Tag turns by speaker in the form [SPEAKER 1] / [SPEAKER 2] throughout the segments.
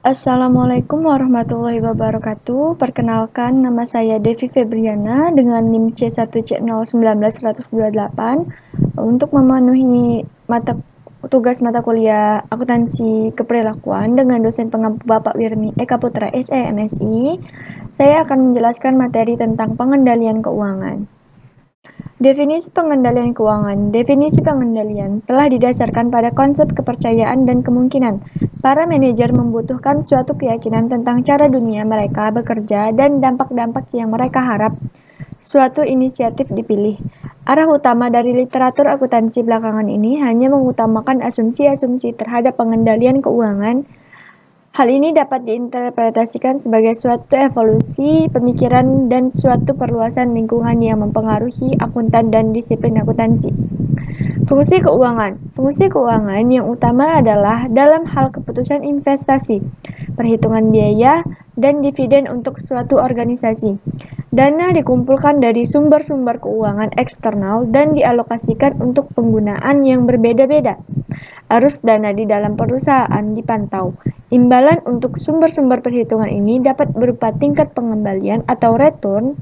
[SPEAKER 1] Assalamualaikum warahmatullahi wabarakatuh. Perkenalkan, nama saya Devi Febriana dengan NIM C1C019128 untuk memenuhi tugas mata kuliah akuntansi keperilakuan dengan dosen pengampu Bapak Wirmi Eka Putra SE MSI. Saya akan menjelaskan materi tentang pengendalian keuangan. Definisi pengendalian keuangan. Definisi pengendalian telah didasarkan pada konsep kepercayaan dan kemungkinan. Para manajer membutuhkan suatu keyakinan tentang cara dunia mereka bekerja dan dampak-dampak yang mereka harap suatu inisiatif dipilih. Arah utama dari literatur akuntansi belakangan ini hanya mengutamakan asumsi-asumsi terhadap pengendalian keuangan. Hal ini dapat diinterpretasikan sebagai suatu evolusi pemikiran dan suatu perluasan lingkungan yang mempengaruhi akuntan dan disiplin akuntansi. Fungsi keuangan. Fungsi keuangan yang utama adalah dalam hal keputusan investasi, perhitungan biaya, dan dividen untuk suatu organisasi. Dana dikumpulkan dari sumber-sumber keuangan eksternal dan dialokasikan untuk penggunaan yang berbeda-beda. Arus dana di dalam perusahaan dipantau. Imbalan untuk sumber-sumber perhitungan ini dapat berupa tingkat pengembalian atau return,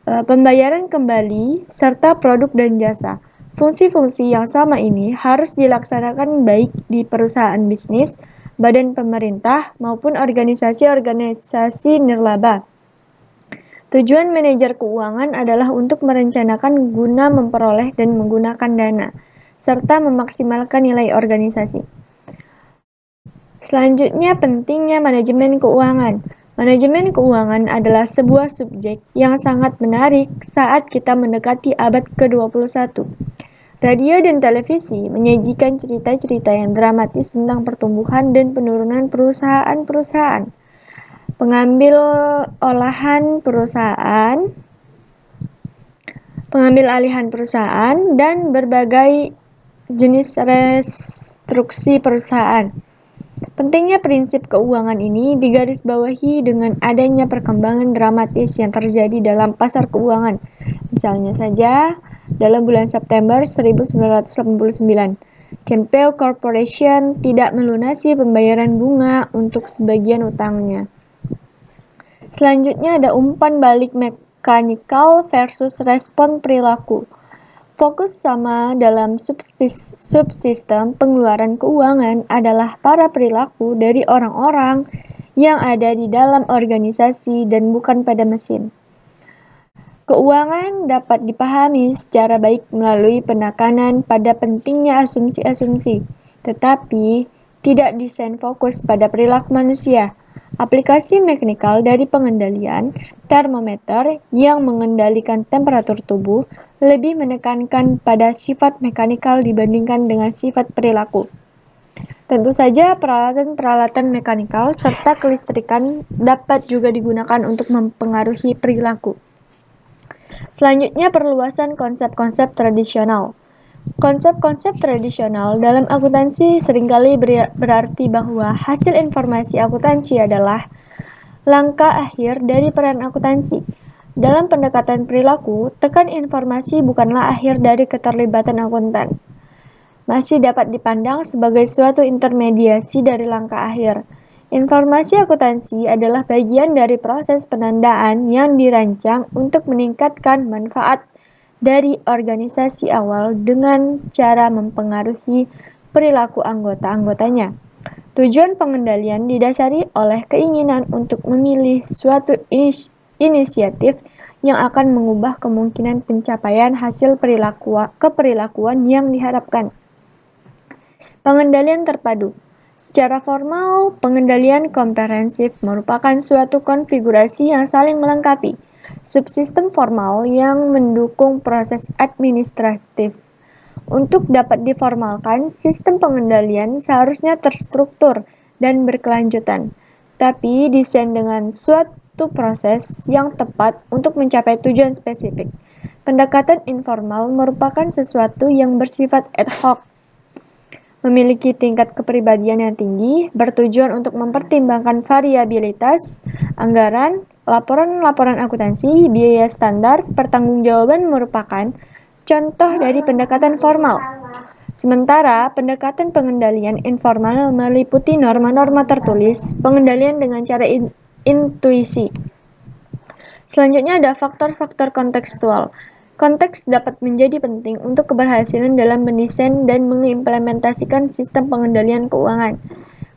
[SPEAKER 1] pembayaran kembali, serta produk dan jasa. Fungsi-fungsi yang sama ini harus dilaksanakan baik di perusahaan bisnis, badan pemerintah, maupun organisasi-organisasi nirlaba. Tujuan manajer keuangan adalah untuk merencanakan guna memperoleh dan menggunakan dana, serta memaksimalkan nilai organisasi. Selanjutnya, pentingnya manajemen keuangan. Manajemen keuangan adalah sebuah subjek yang sangat menarik saat kita mendekati abad ke-21. Radio dan televisi menyajikan cerita-cerita yang dramatis tentang pertumbuhan dan penurunan perusahaan-perusahaan, pengambil alihan perusahaan, dan berbagai jenis restruksi perusahaan. Pentingnya prinsip keuangan ini digarisbawahi dengan adanya perkembangan dramatis yang terjadi dalam pasar keuangan. Misalnya saja, dalam bulan September 1989, Kempen Corporation tidak melunasi pembayaran bunga untuk sebagian utangnya. Selanjutnya ada umpan balik mekanikal versus respon perilaku. Fokus sama dalam subsistem pengeluaran keuangan adalah para perilaku dari orang-orang yang ada di dalam organisasi dan bukan pada mesin. Keuangan dapat dipahami secara baik melalui penekanan pada pentingnya asumsi-asumsi, tetapi tidak desain fokus pada perilaku manusia. Aplikasi mekanikal dari pengendalian termometer yang mengendalikan temperatur tubuh lebih menekankan pada sifat mekanikal dibandingkan dengan sifat perilaku. Tentu saja peralatan-peralatan mekanikal serta kelistrikan dapat juga digunakan untuk mempengaruhi perilaku. Selanjutnya, perluasan konsep-konsep tradisional. Konsep-konsep tradisional dalam akuntansi seringkali berarti bahwa hasil informasi akuntansi adalah langkah akhir dari peran akuntansi. Dalam pendekatan perilaku, tekan informasi bukanlah akhir dari keterlibatan akuntan. Masih dapat dipandang sebagai suatu intermediasi dari langkah akhir. Informasi akuntansi adalah bagian dari proses penandaan yang dirancang untuk meningkatkan manfaat dari organisasi awal dengan cara mempengaruhi perilaku anggota-anggotanya. Tujuan pengendalian didasari oleh keinginan untuk memilih suatu inisiatif yang akan mengubah kemungkinan pencapaian hasil keperilakuan yang diharapkan. Pengendalian terpadu. Secara formal, pengendalian komprehensif merupakan suatu konfigurasi yang saling melengkapi. Subsistem formal yang mendukung proses administratif. Untuk dapat diformalkan, sistem pengendalian seharusnya terstruktur dan berkelanjutan, tapi desain dengan suatu proses yang tepat untuk mencapai tujuan spesifik. Pendekatan informal merupakan sesuatu yang bersifat ad hoc, memiliki tingkat kepribadian yang tinggi, bertujuan untuk mempertimbangkan variabilitas, anggaran, laporan-laporan akuntansi, biaya standar, pertanggungjawaban merupakan contoh dari pendekatan formal. Sementara pendekatan pengendalian informal meliputi norma-norma tertulis, pengendalian dengan cara intuisi. Selanjutnya ada faktor-faktor kontekstual. Konteks dapat menjadi penting untuk keberhasilan dalam mendesain dan mengimplementasikan sistem pengendalian keuangan.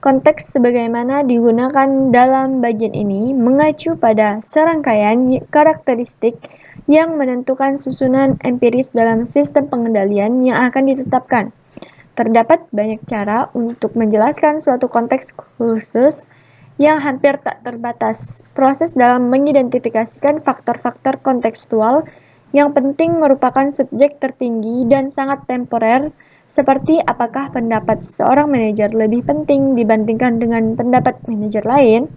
[SPEAKER 1] Konteks sebagaimana digunakan dalam bagian ini mengacu pada serangkaian karakteristik yang menentukan susunan empiris dalam sistem pengendalian yang akan ditetapkan. Terdapat banyak cara untuk menjelaskan suatu konteks khusus yang hampir tak terbatas. Proses dalam mengidentifikasikan faktor-faktor kontekstual yang penting merupakan subjek tertinggi dan sangat temporer, seperti apakah pendapat seorang manajer lebih penting dibandingkan dengan pendapat manajer lain.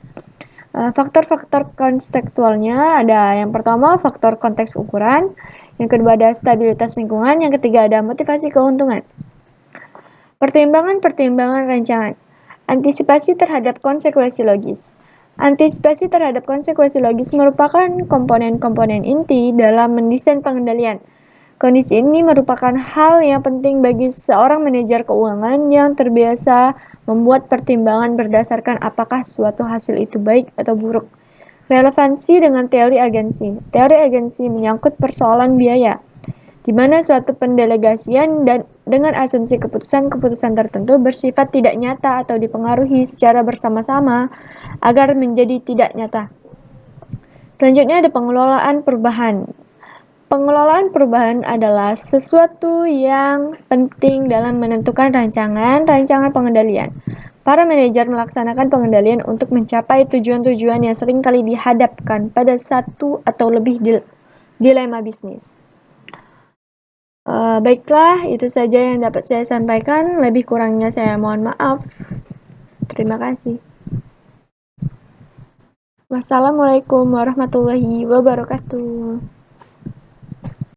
[SPEAKER 1] Faktor-faktor kontekstualnya ada yang pertama faktor konteks ukuran, yang kedua ada stabilitas lingkungan, yang ketiga ada motivasi keuntungan. Pertimbangan-pertimbangan rancangan. Antisipasi terhadap konsekuensi logis. Antisipasi terhadap konsekuensi logis merupakan komponen-komponen inti dalam mendesain pengendalian. Kondisi ini merupakan hal yang penting bagi seorang manajer keuangan yang terbiasa membuat pertimbangan berdasarkan apakah suatu hasil itu baik atau buruk. Relevansi dengan teori agensi. Teori agensi menyangkut persoalan biaya, di mana suatu pendelegasian dan dengan asumsi keputusan-keputusan tertentu bersifat tidak nyata atau dipengaruhi secara bersama-sama agar menjadi tidak nyata. Selanjutnya ada pengelolaan perubahan. Pengelolaan perubahan adalah sesuatu yang penting dalam menentukan rancangan pengendalian. Para manajer melaksanakan pengendalian untuk mencapai tujuan-tujuan yang seringkali dihadapkan pada satu atau lebih dilema bisnis. Baiklah, itu saja yang dapat saya sampaikan. Lebih kurangnya saya mohon maaf. Terima kasih. Wassalamualaikum warahmatullahi wabarakatuh.